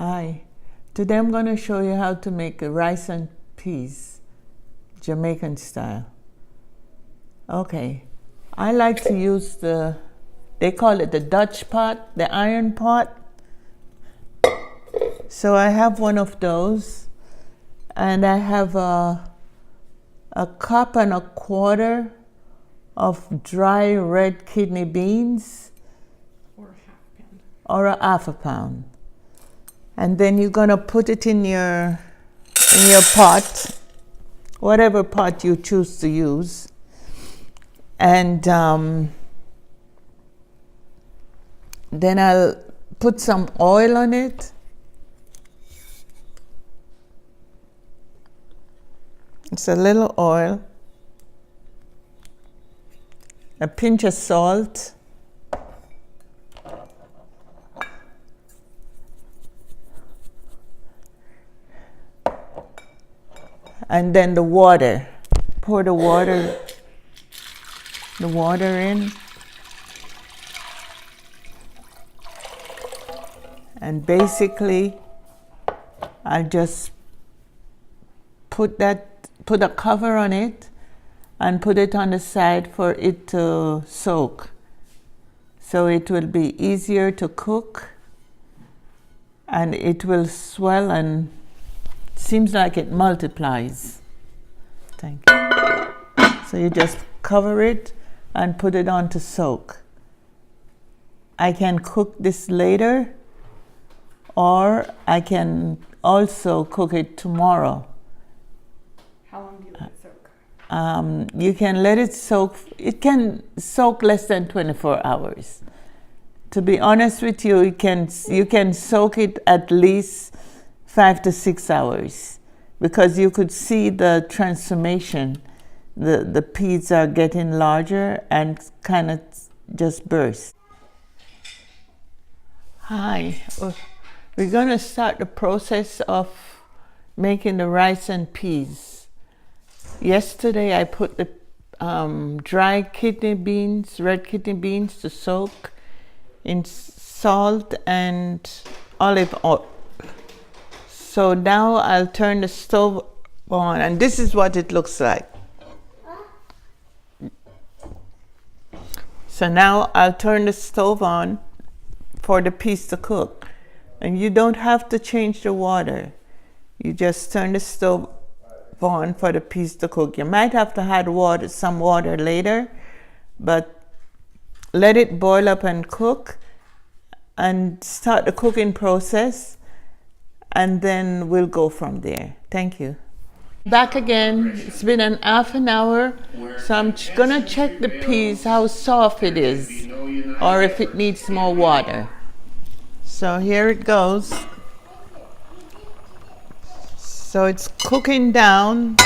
Hi, today I'm going to show you how to make rice and peas, Jamaican style. Okay, I like to use they call it the Dutch pot, the iron pot. So I have one of those, and I have a cup and a quarter of dry red kidney beans. Or a half pound. Or a half a pound. And then you're gonna put it in your pot, whatever pot you choose to use. And then I'll put some oil on it. It's a little oil, a pinch of salt, and then the water. Pour the water in, and basically I just put a cover on it and put it on the side for it to soak, so it will be easier to cook and it will swell and seems like it multiplies. Thank you. So you just cover it and put it on to soak. I can cook this later, or I can also cook it tomorrow. How long do you let it soak? You can let it soak. It can soak less than 24 hours. To be honest with you, you can soak it at least 5 to 6 hours, because you could see the transformation. The peas are getting larger and kind of just burst. Hi, we're going to start the process of making the rice and peas. Yesterday I put the dry kidney beans, red kidney beans, to soak in salt and olive oil. So now I'll turn the stove on, and this is what it looks like. So now I'll turn the stove on for the peas to cook. And you don't have to change the water. You just turn the stove on for the peas to cook. You might have to add some water later, but let it boil up and cook, and start the cooking process, and then we'll go from there. Thank you. Back again. It's been an half an hour, so I'm gonna check the peas, how soft it is, or if it needs more water. So here it goes. So it's cooking down,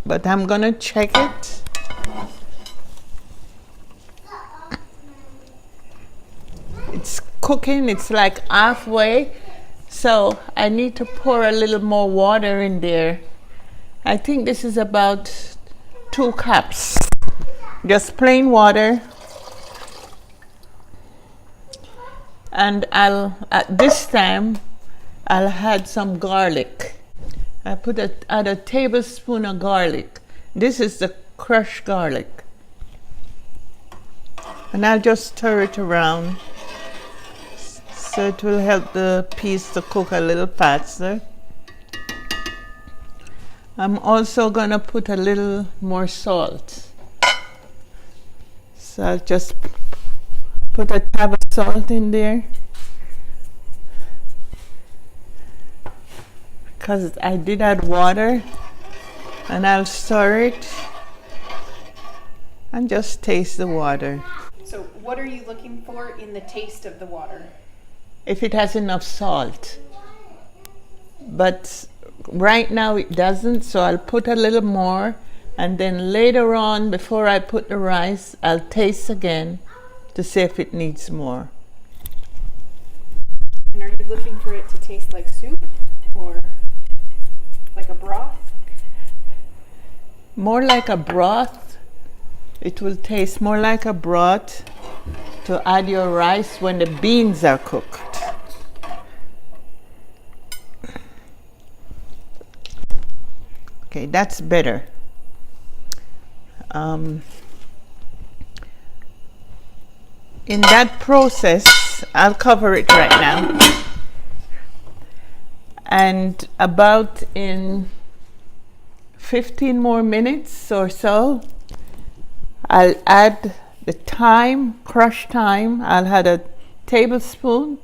but I'm gonna check it. It's cooking, it's like halfway. So I need to pour a little more water in there. I think this is about 2 cups. Just plain water. And at this time, I'll add some garlic. I add a tablespoon of garlic. This is the crushed garlic. And I'll just stir it around, so it will help the peas to cook a little faster. I'm also gonna put a little more salt. So I'll just put a tab of salt in there, because I did add water, and I'll stir it and just taste the water. So what are you looking for in the taste of the water? If it has enough salt. But right now it doesn't, so I'll put a little more, and then later on, before I put the rice, I'll taste again to see if it needs more. And are you looking for it to taste like soup or like a broth? More like a broth. It will taste more like a broth to add your rice when the beans are cooked. Okay, that's better. In that process, I'll cover it right now. And about in 15 more minutes or so, I'll add the thyme, crushed thyme. I'll add a tablespoon.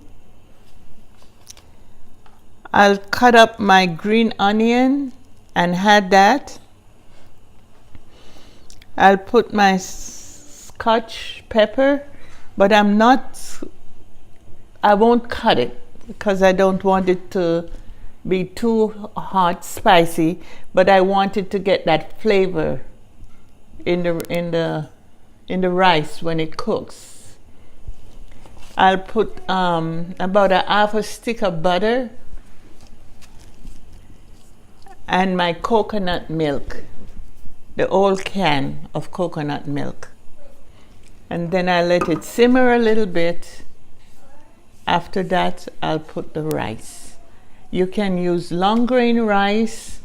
I'll cut up my green onion and add that. I'll put my Scotch pepper, but I won't cut it because I don't want it to be too hot, spicy, but I want it to get that flavor in the rice when it cooks. I'll put about a half a stick of butter and my coconut milk, the whole can of coconut milk. And then I let it simmer a little bit. After that, I'll put the rice. You can use long grain rice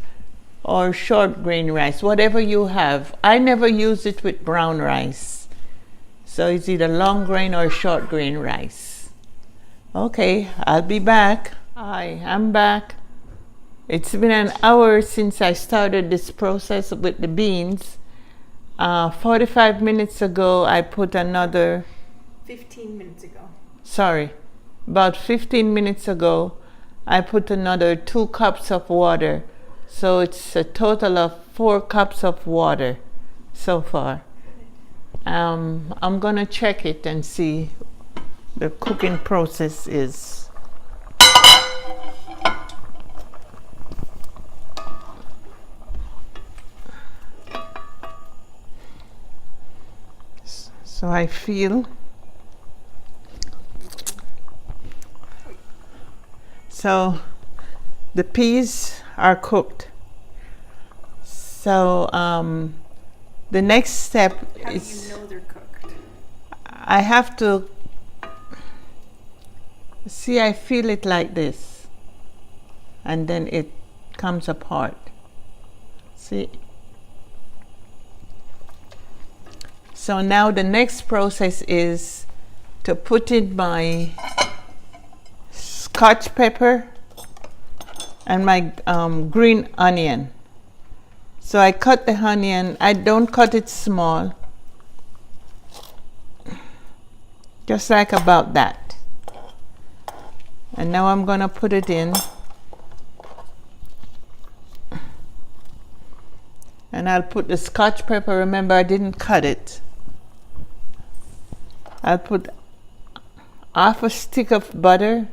or short grain rice, whatever you have. I never use it with brown rice. So it's either long grain or short grain rice. Okay, I'll be back. I am back. It's been an hour since I started this process with the beans. 45 minutes ago, I put another... 15 minutes ago. Sorry, about 15 minutes ago, I put another 2 cups of water. So it's a total of 4 cups of water so far. I'm gonna check it and see the cooking process is. So I feel so the peas are cooked. So the next step is, how do you know they're cooked? I have to see, I feel it like this, and then it comes apart. See? So now the next process is to put in my Scotch pepper and my green onion. So I cut the onion. I don't cut it small, just like about that. And now I'm gonna put it in. And I'll put the Scotch pepper. Remember, I didn't cut it. I'll put half a stick of butter.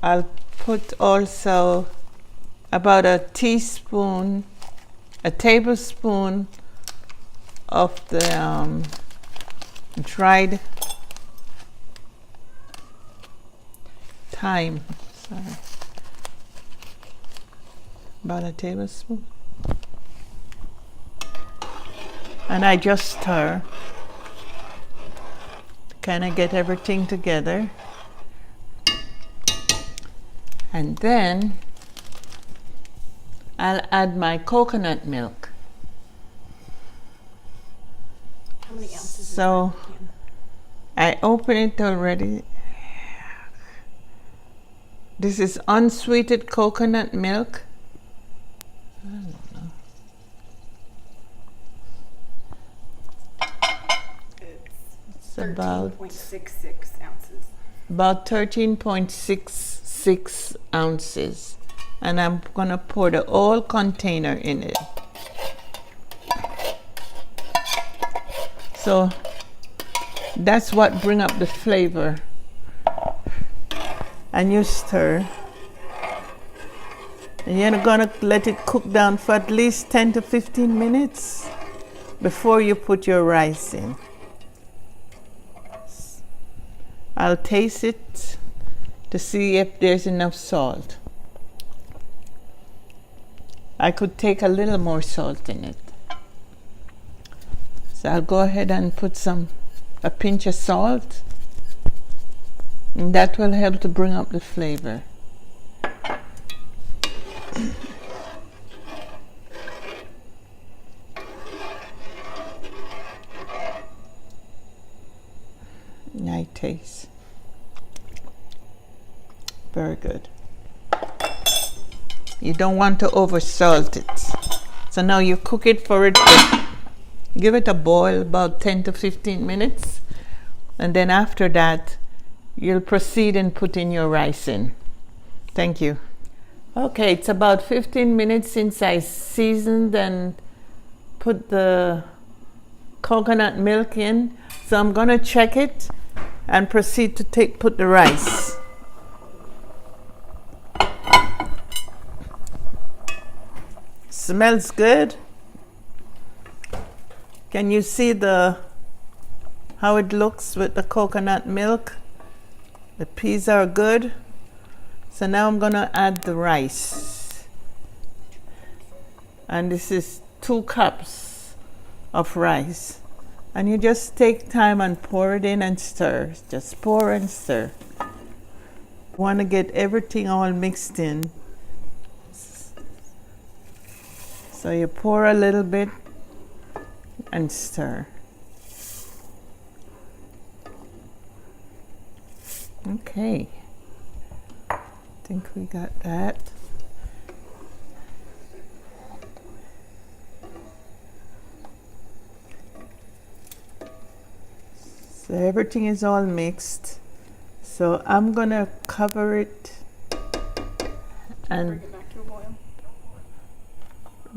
I'll put also about a tablespoon of the dried thyme. Sorry. About a tablespoon. And I just stir. Kind of get everything together. And then I'll add my coconut milk. How many ounces? So I open it already. This is unsweetened coconut milk. I don't know. It's about 13.66 ounces. About 13.66 ounces. And I'm gonna pour the whole container in it. So that's what brings up the flavor. And you stir. And you're gonna let it cook down for at least 10 to 15 minutes before you put your rice in. I'll taste it to see if there's enough salt. I could take a little more salt in it. So I'll go ahead and put a pinch of salt, and that will help to bring up the flavor. Nice taste. Very good. You don't want to over salt it. So now you cook it for it. Give it a boil about 10 to 15 minutes. And then after that, you'll proceed and put in your rice in. Thank you. Okay, it's about 15 minutes since I seasoned and put the coconut milk in. So I'm gonna check it and proceed to put the rice. Smells good. Can you see how it looks with the coconut milk? The peas are good. So now I'm gonna add the rice. And this is 2 cups of rice. And you just take time and pour it in and stir. Just pour and stir. You want to get everything all mixed in. So you pour a little bit and stir. Okay. I think we got that. So everything is all mixed. So I'm gonna cover it and Bring it back to a boil.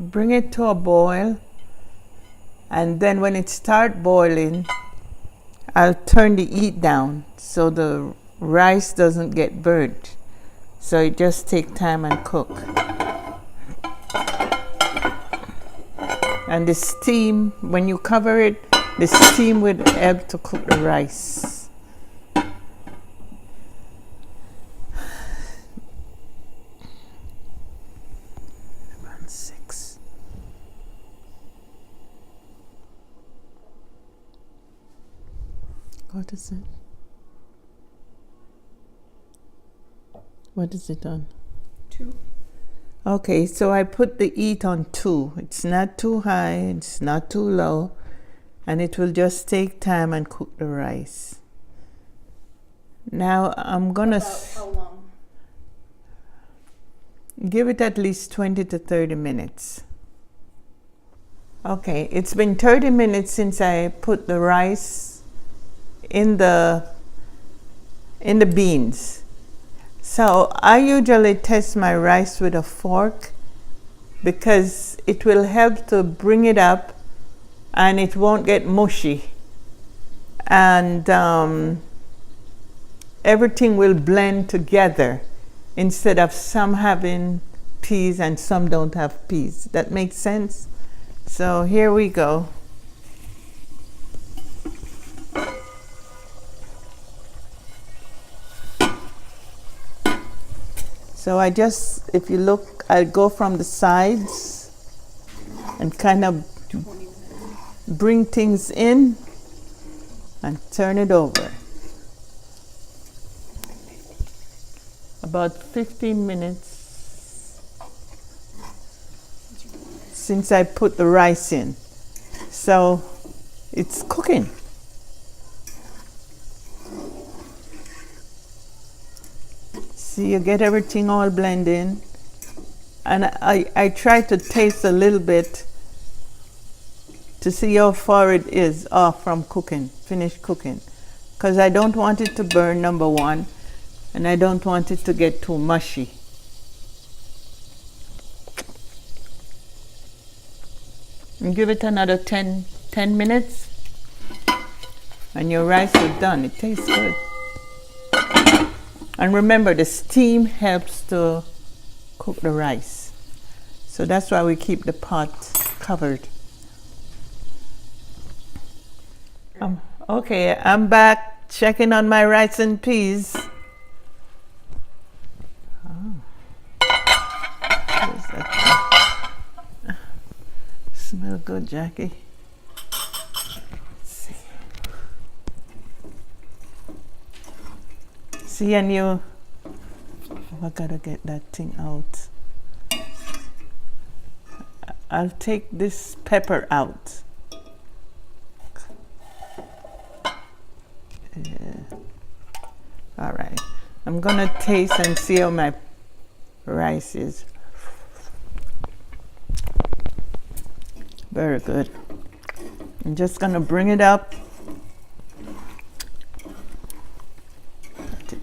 bring it to a boil. And then when it starts boiling, I'll turn the heat down so the rice doesn't get burnt. So it just takes time and cook. And the steam, when you cover it, the steam will help to cook the rice. Around 6. What is it? What is it on? 2. Okay, so I put the heat on 2. It's not too high, it's not too low, and it will just take time and cook the rice. Now I'm gonna About how long? give it at least 20 to 30 minutes. Okay, it's been 30 minutes since I put the rice in the beans. So I usually test my rice with a fork because it will help to bring it up and it won't get mushy. And everything will blend together instead of some having peas and some don't have peas. That makes sense? So here we go. So if you look, I'll go from the sides and kind of bring things in and turn it over. About 15 minutes since I put the rice in. So it's cooking. See, you get everything all blended in. And I try to taste a little bit to see how far it is off from cooking, finished cooking. Because I don't want it to burn, number one, and I don't want it to get too mushy. And give it another 10 minutes and your rice is done. It tastes good. And remember, the steam helps to cook the rice. So that's why we keep the pot covered. Okay, I'm back checking on my rice and peas. Where's that? good, Jackie. Let's see. See, and you. I gotta get that thing out. I'll take this pepper out. All right. I'm gonna taste and see how my rice is. Very good. I'm just gonna bring it up.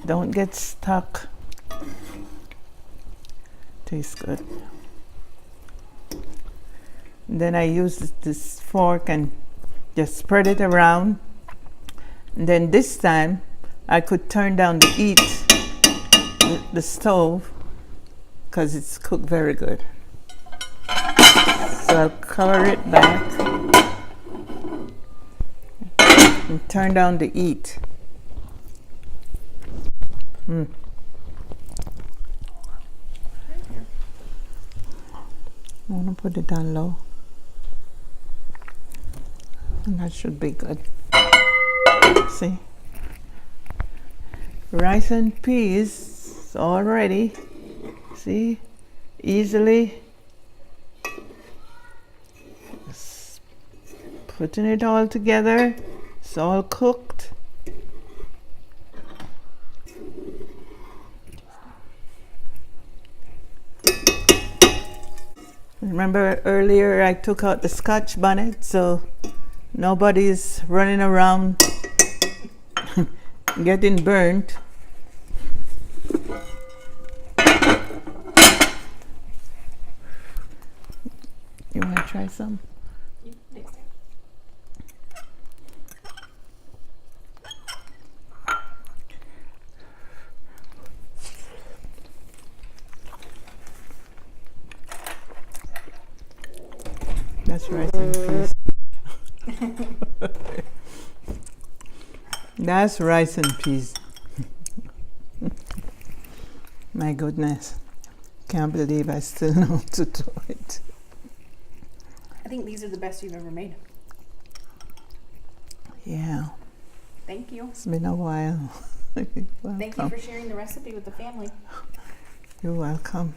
Don't get stuck. Tastes good. And then I use this fork and just spread it around. And then this time I could turn down the heat, the stove, because it's cooked very good. So I'll cover it back and turn down the heat. I'm gonna put it down low. And that should be good. See? Rice and peas all ready. See? Easily. Just putting it all together. It's all cooked. Remember earlier I took out the Scotch bonnet, so nobody's running around getting burnt. You want to try some? Yeah, next time. That's rice and peas. That's rice and peas. My goodness. Can't believe I still know how to do it. I think these are the best you've ever made. Yeah, Thank you. it's been a while. Thank you for sharing the recipe with the family. You're welcome.